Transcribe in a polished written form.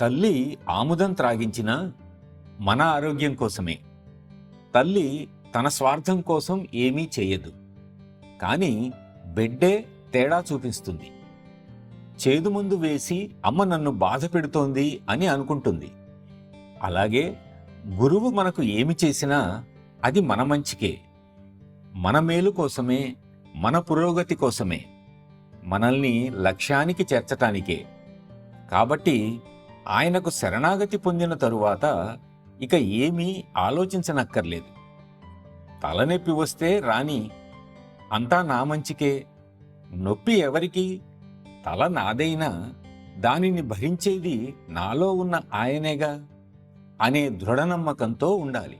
తల్లి ఆముదం త్రాగించిన మన ఆరోగ్యం కోసమే. తల్లి తన స్వార్థం కోసం ఏమీ చేయదు. కానీ బిడ్డే తేడా చూపిస్తుంది. చేదు ముందు వేసి అమ్మ నన్ను బాధ పెడుతోంది అని అనుకుంటుంది. అలాగే గురువు మనకు ఏమి చేసినా అది మన మంచికే, మన మేలు కోసమే, మన పురోగతి కోసమే, మనల్ని లక్ష్యానికి చేర్చటానికే. కాబట్టి ఆయనకు శరణాగతి పొందిన తరువాత ఇక ఏమీ ఆలోచించనక్కర్లేదు. తలనొప్పి వస్తే రాని, అంతా నా మంచికే. నొప్పి ఎవరికి? తల నాదైనా దానిని భరించేది నాలో ఉన్న ఆయనేగా అనే దృఢ నమ్మకంతో ఉండాలి.